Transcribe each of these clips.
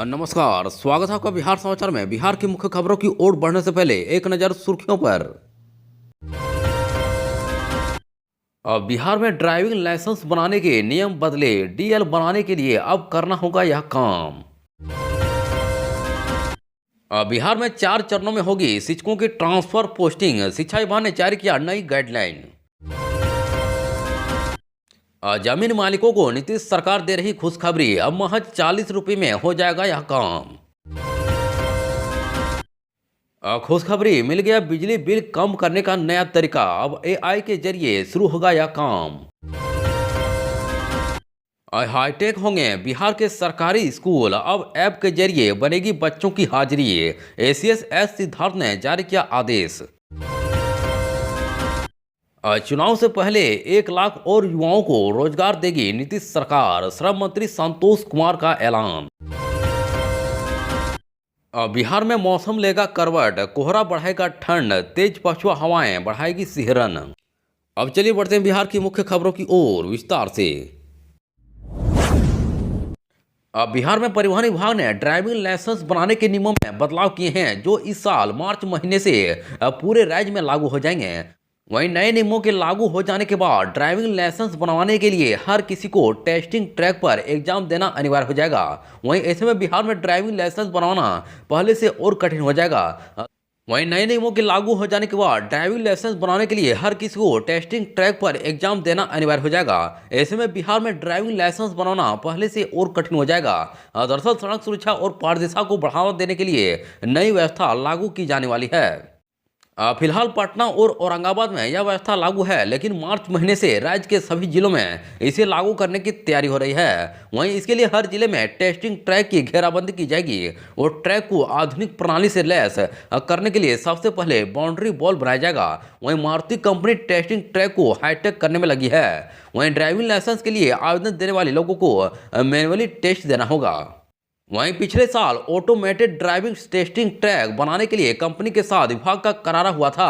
नमस्कार, स्वागत है आपका बिहार समाचार में। बिहार की मुख्य खबरों की ओर बढ़ने से पहले एक नज़र सुर्खियों पर। बिहार में ड्राइविंग लाइसेंस बनाने के नियम बदले। डीएल बनाने के लिए अब करना होगा यह काम। बिहार में 4 चरणों में होगी शिक्षकों की ट्रांसफर पोस्टिंग। शिक्षा विभाग ने जारी किया नई गाइडलाइन। जमीन मालिकों को नीतीश सरकार दे रही खुशखबरी। अब महज 40 रुपये में हो जाएगा यह काम। खुशखबरी मिल गया बिजली बिल कम करने का नया तरीका। अब एआई के जरिए शुरू होगा यह काम। हाईटेक होंगे बिहार के सरकारी स्कूल। अब ऐप के जरिए बनेगी बच्चों की हाजिरी। एसीएस एस सिद्धार्थ ने जारी किया आदेश। चुनाव से पहले 1 लाख और युवाओं को रोजगार देगी नीतीश सरकार। श्रम मंत्री संतोष कुमार का ऐलान। बिहार में मौसम लेगा करवट। कोहरा बढ़ाएगा ठंड। तेज पछुआ हवाएं बढ़ाएगी सिहरन। अब चलिए बढ़ते हैं बिहार की मुख्य खबरों की ओर विस्तार से। बिहार में परिवहन विभाग ने ड्राइविंग लाइसेंस बनाने के नियमों में बदलाव किए हैं, जो इस साल मार्च महीने से पूरे राज्य में लागू हो जाएंगे। वहीं नए नियमों के लागू हो जाने के बाद ड्राइविंग लाइसेंस बनवाने के लिए हर किसी को टेस्टिंग ट्रैक पर एग्जाम देना अनिवार्य हो जाएगा। वहीं ऐसे में बिहार में ड्राइविंग लाइसेंस बनवाना पहले से और कठिन हो जाएगा। वहीं नए नियमों के लागू हो जाने के बाद ड्राइविंग लाइसेंस बनाने के लिए हर किसी को टेस्टिंग ट्रैक पर एग्जाम देना अनिवार्य हो जाएगा। ऐसे में बिहार में ड्राइविंग लाइसेंस बनाना पहले से और कठिन हो जाएगा। दरअसल सड़क सुरक्षा और पारदर्शिता को बढ़ावा देने के लिए नई व्यवस्था लागू की जाने वाली है। फिलहाल पटना और औरंगाबाद में यह व्यवस्था लागू है, लेकिन मार्च महीने से राज्य के सभी जिलों में इसे लागू करने की तैयारी हो रही है। वहीं इसके लिए हर जिले में टेस्टिंग ट्रैक की घेराबंदी की जाएगी और ट्रैक को आधुनिक प्रणाली से लैस करने के लिए सबसे पहले बाउंड्री वॉल बनाया जाएगा। वहीं मारुति कंपनी टेस्टिंग ट्रैक को हाईटेक करने में लगी है। वहीं ड्राइविंग लाइसेंस के लिए आवेदन देने वाले लोगों को मैनुअली टेस्ट देना होगा। वहीं पिछले साल ऑटोमेटेड ड्राइविंग टेस्टिंग ट्रैक बनाने के लिए कंपनी के साथ विभाग का करारा हुआ था।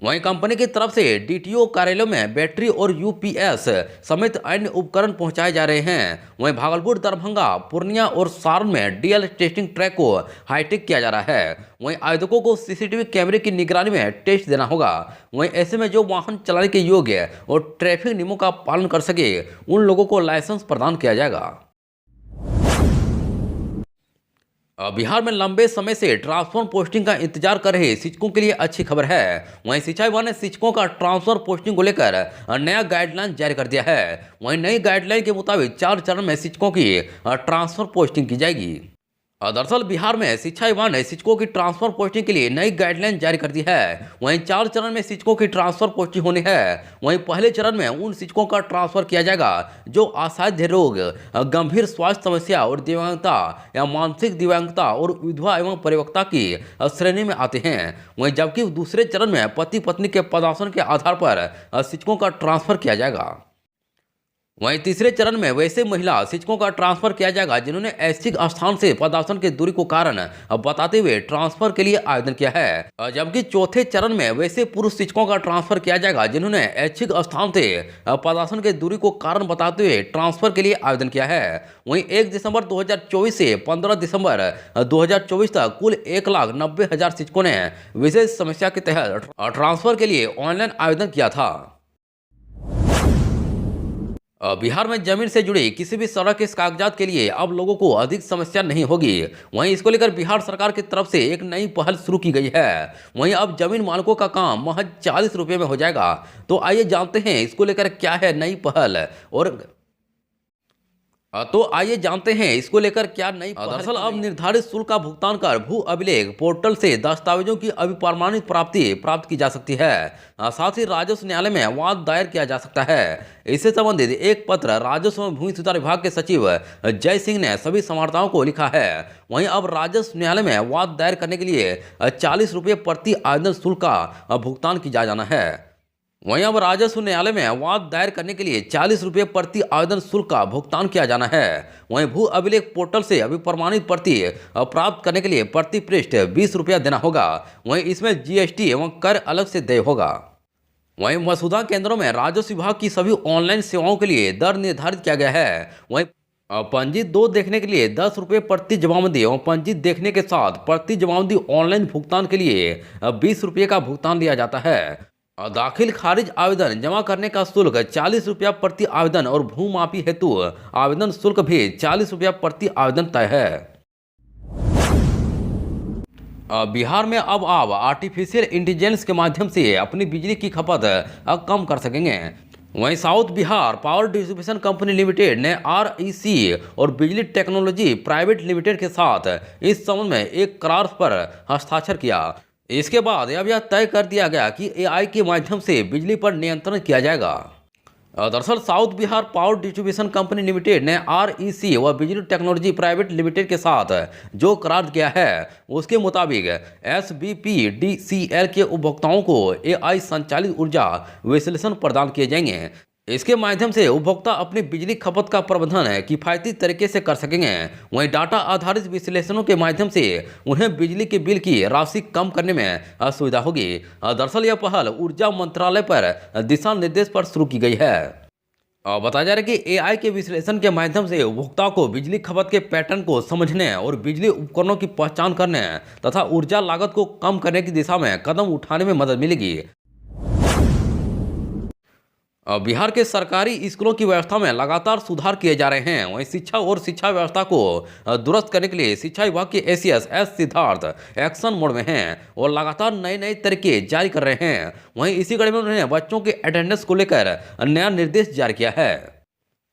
वहीं कंपनी की तरफ से डीटीओ कार्यालयों में बैटरी और यूपीएस समेत अन्य उपकरण पहुंचाए जा रहे हैं। वहीं भागलपुर, दरभंगा, पूर्णिया और सारण में डीएल टेस्टिंग ट्रैक को हाईटेक किया जा रहा है। वहीं आवेदकों को सीसीटीवी कैमरे की निगरानी में टेस्ट देना होगा। वहीं ऐसे में जो वाहन चलाने के योग्य और ट्रैफिक नियमों का पालन कर सके, उन लोगों को लाइसेंस प्रदान किया जाएगा। बिहार में लंबे समय से ट्रांसफर पोस्टिंग का इंतजार कर रहे शिक्षकों के लिए अच्छी खबर है। वहीं शिक्षा विभाग ने शिक्षकों का ट्रांसफर पोस्टिंग को लेकर नया गाइडलाइन जारी कर दिया है। वहीं नई गाइडलाइन के मुताबिक 4 चरण में शिक्षकों की ट्रांसफर पोस्टिंग की जाएगी। दरअसल बिहार में शिक्षा विभाग ने शिक्षकों की ट्रांसफर पोस्टिंग के लिए नई गाइडलाइन जारी कर दी है। वहीं 4 चरण में शिक्षकों की ट्रांसफर पोस्टिंग होनी है। वहीं पहले चरण में उन शिक्षकों का ट्रांसफर किया जाएगा जो असाध्य रोग, गंभीर स्वास्थ्य समस्या और दिव्यांगता या मानसिक दिव्यांगता और विधवा एवं परिवक्ता की श्रेणी में आते हैं। वहीं जबकि दूसरे चरण में पति पत्नी के पदासन के आधार पर शिक्षकों का ट्रांसफर किया जाएगा। वहीं तीसरे चरण में वैसे महिला शिक्षकों का ट्रांसफर किया जाएगा जिन्होंने ऐच्छिक स्थान से पदासन के दूरी को कारण बताते हुए ट्रांसफर के लिए आवेदन किया है। जबकि चौथे चरण में वैसे पुरुष शिक्षकों का ट्रांसफर किया जाएगा जिन्होंने ऐच्छिक स्थान से पदासन के दूरी को कारण बताते हुए ट्रांसफर के लिए आवेदन किया है। वहीं 1 दिसंबर 2024 से 15 दिसंबर 2024 तक कुल 1,90,000 शिक्षकों ने विशेष समस्या के तहत ट्रांसफर के लिए ऑनलाइन आवेदन किया था। बिहार में जमीन से जुड़ी किसी भी सड़क के कागजात के लिए अब लोगों को अधिक समस्या नहीं होगी। वहीं इसको लेकर बिहार सरकार की तरफ से एक नई पहल शुरू की गई है। वहीं अब जमीन मालिकों का काम महज 40 रुपये में हो जाएगा। तो आइए जानते हैं इसको लेकर क्या है नई पहल इसको लेकर क्या नई दरअसल अब निर्धारित शुल्क का भुगतान कर भू अभिलेख पोर्टल से दस्तावेजों की अभिप्रमाणित प्राप्त की जा सकती है। साथ ही राजस्व न्यायालय में वाद दायर किया जा सकता है। इससे संबंधित एक पत्र राजस्व एवं भूमि सुधार विभाग के सचिव जय सिंह ने सभी संवाददाताओं को लिखा है। वहीं अब राजस्व न्यायालय में वाद दायर करने के लिए 40 रुपये प्रति आवेदन शुल्क का भुगतान किया जाना है। वहीं अब राजस्व न्यायालय में वाद दायर करने के लिए 40 रुपये प्रति आवेदन शुल्क का भुगतान किया जाना है। वहीं भू अभिलेख पोर्टल से अभिप्रमाणित प्रति प्राप्त करने के लिए प्रति पृष्ठ 20 रुपया देना होगा। वहीं इसमें जीएसटी एवं कर अलग से देय होगा। वहीं मसूदा केंद्रों में राजस्व विभाग की सभी ऑनलाइन सेवाओं के लिए दर निर्धारित किया गया है। वहीं पंजीत दो देखने के लिए 10 रुपये प्रति जमाबंदी और पंजीत देखने के साथ प्रति जमाबंदी ऑनलाइन भुगतान के लिए 20 रुपये का भुगतान लिया जाता है। दाखिल खारिज आवेदन जमा करने का शुल्क 40 रुपया प्रति आवेदन और भूमाफी हेतु आवेदन शुल्क भी 40 रुपया प्रति आवेदन तय है। बिहार में अब आप आर्टिफिशियल इंटेलिजेंस के माध्यम से अपनी बिजली की खपत कम कर सकेंगे। वहीं south Bihar power distribution company limited ने आरईसी और बिजली टेक्नोलॉजी प्राइवेट लिमिटेड के साथ इस संबंध में एक करार पर हस्ताक्षर किया। इसके बाद अब यह तय कर दिया गया कि एआई के माध्यम से बिजली पर नियंत्रण किया जाएगा। दरअसल south Bihar power distribution company limited ने आरईसी व बिजली टेक्नोलॉजी प्राइवेट लिमिटेड के साथ जो करार किया है उसके मुताबिक एसबीपीडीसीएल के उपभोक्ताओं को एआई संचालित ऊर्जा विश्लेषण प्रदान किए जाएंगे। इसके माध्यम से उपभोक्ता अपनी बिजली खपत का प्रबंधन किफायती तरीके से कर सकेंगे। वहीं डाटा आधारित विश्लेषणों के माध्यम से उन्हें बिजली के बिल की राशि कम करने में सुविधा होगी। दरअसल यह पहल ऊर्जा मंत्रालय पर दिशा निर्देश पर शुरू की गई है। बताया जा रहा है कि एआई के विश्लेषण के माध्यम से उपभोक्ता को बिजली खपत के पैटर्न को समझने और बिजली उपकरणों की पहचान करने तथा ऊर्जा लागत को कम करने की दिशा में कदम उठाने में मदद मिलेगी। बिहार के सरकारी स्कूलों की व्यवस्था में लगातार सुधार किए जा रहे हैं। वहीं शिक्षा और शिक्षा व्यवस्था को दुरुस्त करने के लिए शिक्षा विभाग के ACS S Siddharth action mode में हैं और लगातार नए नए तरीके जारी कर रहे हैं। वहीं इसी कड़ी में उन्होंने बच्चों के अटेंडेंस को लेकर नया निर्देश जारी किया है।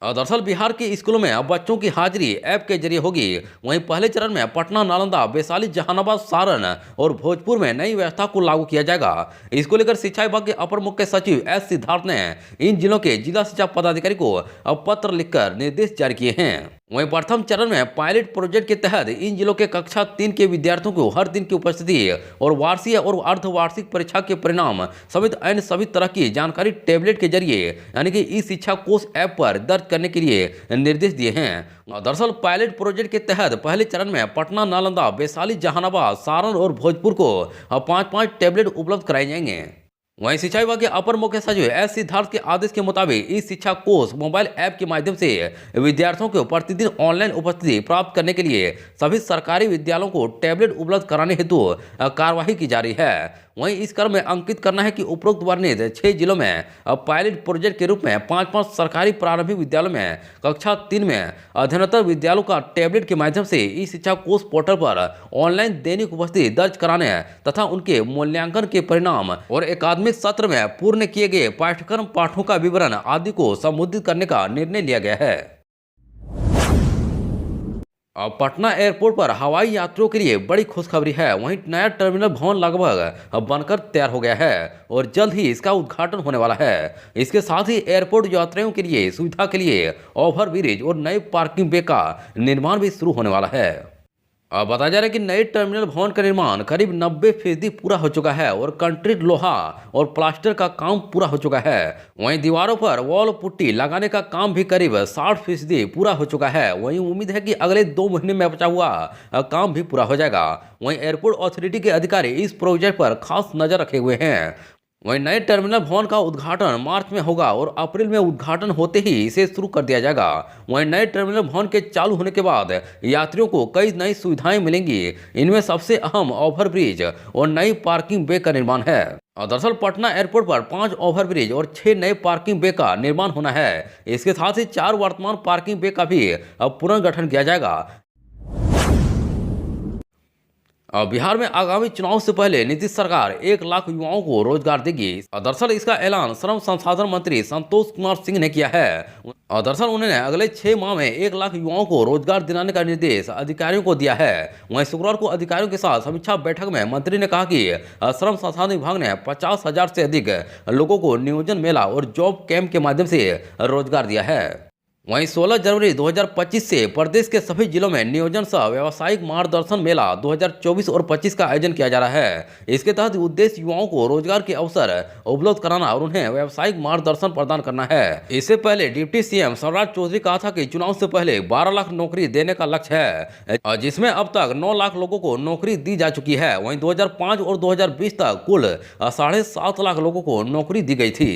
दरअसल बिहार के स्कूलों में अब बच्चों की हाजिरी ऐप के जरिए होगी। वहीं पहले चरण में पटना, नालंदा, वैशाली, जहानाबाद, सारण और भोजपुर में नई व्यवस्था को लागू किया जाएगा। इसको लेकर शिक्षा विभाग के अपर मुख्य सचिव एस सिद्धार्थ ने इन जिलों के जिला शिक्षा पदाधिकारी को अब पत्र लिखकर निर्देश जारी किए हैं। वहीं प्रथम चरण में पायलट प्रोजेक्ट के तहत इन जिलों के कक्षा 3 के विद्यार्थियों को हर दिन की उपस्थिति और वार्षिक और अर्धवार्षिक परीक्षा के परिणाम समेत अन्य सभी तरह की जानकारी टैबलेट के जरिए यानी कि ई शिक्षा कोष ऐप पर दर्ज करने के लिए निर्देश दिए हैं। दरअसल पायलट प्रोजेक्ट के तहत पहले चरण में पटना, नालंदा, वैशाली, जहानाबाद, सारण और भोजपुर को 5-5 टैबलेट उपलब्ध कराए जाएंगे। वहीं शिक्षा विभाग के अपर मुख्य सचिव एस सिद्धार्थ के आदेश के मुताबिक इस शिक्षा कोष मोबाइल ऐप के माध्यम से विद्यार्थियों को प्रतिदिन ऑनलाइन उपस्थिति प्राप्त करने के लिए सभी सरकारी विद्यालयों को टैबलेट उपलब्ध कराने हेतु कार्यवाही की जा रही है। वहीं इस क्रम में अंकित करना है कि उपरोक्त वर्णित 6 जिलों में पायलट प्रोजेक्ट के रूप में 5-5 सरकारी प्रारंभिक विद्यालयों में कक्षा 3 में अध्ययनतर विद्यालयों का टैबलेट के माध्यम से ई शिक्षा कोष पोर्टल पर ऑनलाइन दैनिक उपस्थिति दर्ज कराने तथा उनके मूल्यांकन के परिणाम और अकादमिक सत्र में पूर्ण किए गए पाठ्यक्रम पाठों का विवरण आदि को संबोधित करने का निर्णय लिया गया है। अब पटना एयरपोर्ट पर हवाई यात्रियों के लिए बड़ी खुशखबरी है। वहीं नया टर्मिनल भवन लगभग बनकर तैयार हो गया है और जल्द ही इसका उद्घाटन होने वाला है। इसके साथ ही एयरपोर्ट यात्रियों के लिए सुविधा के लिए ओवर ब्रिज और नए पार्किंग बे का निर्माण भी शुरू होने वाला है। अब बताया जा रहा है कि नए टर्मिनल भवन का निर्माण करीब 90% पूरा हो चुका है और कंक्रीट, लोहा और प्लास्टर का काम पूरा हो चुका है। वहीं दीवारों पर वॉल पुट्टी लगाने का काम भी करीब 60% पूरा हो चुका है। वहीं उम्मीद है कि अगले 2 महीने में बचा हुआ काम भी पूरा हो जाएगा। वहीं एयरपोर्ट अथॉरिटी के अधिकारी इस प्रोजेक्ट पर खास नजर रखे हुए हैं। वहीं नए टर्मिनल भवन का उद्घाटन मार्च में होगा और अप्रैल में उद्घाटन होते ही इसे शुरू कर दिया जाएगा। वहीं नए टर्मिनल भवन के चालू होने के बाद यात्रियों को कई नई सुविधाएं मिलेंगी। इनमें सबसे अहम ओवरब्रिज और नई पार्किंग बे का निर्माण है। दरअसल पटना एयरपोर्ट पर 5 ओवरब्रिज और 6 नए पार्किंग बे का निर्माण होना है। इसके साथ ही 4 वर्तमान पार्किंग बे का भी पुनर्गठन किया जाएगा। बिहार में आगामी चुनाव से पहले नीतीश सरकार 1 लाख युवाओं को रोजगार देगी। दरअसल इसका ऐलान श्रम संसाधन मंत्री संतोष कुमार सिंह ने किया है। दरअसल उन्होंने अगले 6 माह में 1 लाख युवाओं को रोजगार दिलाने का निर्देश अधिकारियों को दिया है। वहीं शुक्रवार को अधिकारियों के साथ समीक्षा बैठक में मंत्री ने कहा कि श्रम संसाधन विभाग ने 50,000 से अधिक लोगों को नियोजन मेला और जॉब कैंप के माध्यम से रोजगार दिया है। वहीं 16 जनवरी 2025 से प्रदेश के सभी जिलों में नियोजन सह व्यावसायिक मार्गदर्शन मेला 2024 और 25 का आयोजन किया जा रहा है। इसके तहत उद्देश्य युवाओं को रोजगार के अवसर उपलब्ध कराना और उन्हें व्यावसायिक मार्गदर्शन प्रदान करना है। इससे पहले डिप्टी सीएम शिवराज चौधरी कहा था कि चुनाव से पहले 12 लाख नौकरी देने का लक्ष्य है, जिसमें अब तक 9 लाख लोगों को नौकरी दी जा चुकी है। वहीं 2005 और 2020 तक कुल 7.5 लाख लोगों को नौकरी दी गई थी।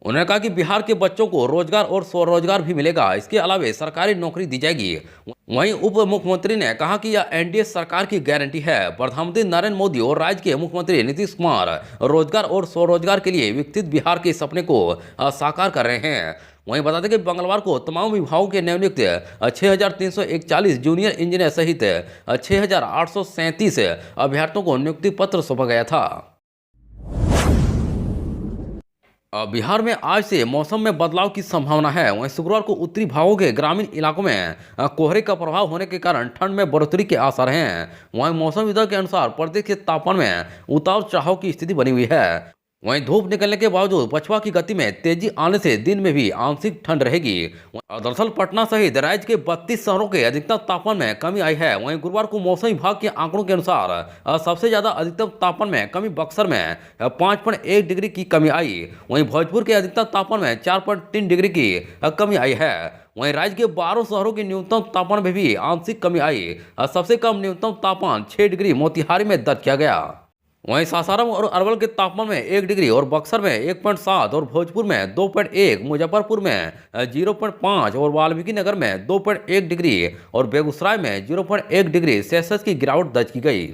उन्होंने कहा कि बिहार के बच्चों को रोजगार और स्वरोजगार भी मिलेगा। इसके अलावा सरकारी नौकरी दी जाएगी। वहीं उप मुख्यमंत्री ने कहा कि यह एनडीए सरकार की गारंटी है। प्रधानमंत्री नरेंद्र मोदी और राज्य के मुख्यमंत्री नीतीश कुमार रोजगार और स्वरोजगार के लिए विकसित बिहार के सपने को साकार कर रहे हैं। वहीं बता दें कि मंगलवार को तमाम विभागों के नवनियुक्त 6,341 जूनियर इंजीनियर सहित 6,837 अभ्यर्थियों को नियुक्ति पत्र सौंपा गया था। बिहार में आज से मौसम में बदलाव की संभावना है। वहीं शुक्रवार को उत्तरी भागों के ग्रामीण इलाकों में कोहरे का प्रभाव होने के कारण ठंड में बढ़ोतरी के आसार हैं। वहीं मौसम विभाग के अनुसार प्रदेश के तापमान में उतार चढ़ाव की स्थिति बनी हुई है। वहीं धूप निकलने के बावजूद पछुआ की गति में तेजी आने से दिन में भी आंशिक ठंड रहेगी। दरअसल पटना सहित राज्य के 32 शहरों के अधिकतम तापमान में कमी आई है। वहीं गुरुवार को मौसम विभाग के आंकड़ों के अनुसार सबसे ज्यादा अधिकतम तापमान में कमी बक्सर में 5.1 डिग्री की कमी आई। वहीं भोजपुर के अधिकतम तापमान में 4.3 डिग्री की कमी आई है। वहीं राज्य के 12 शहरों के न्यूनतम तापमान में भी आंशिक कमी आई। सबसे कम न्यूनतम तापमान 6 डिग्री मोतिहारी में दर्ज किया गया। वहीं सासाराम और अरवल के तापमान में 1 डिग्री और बक्सर में 1.7 और भोजपुर में 2.1, मुजफ्फरपुर में 0.5 और वाल्मीकि नगर में 2.1 डिग्री और बेगूसराय में 0.1 डिग्री सेल्सियस की गिरावट दर्ज की गई।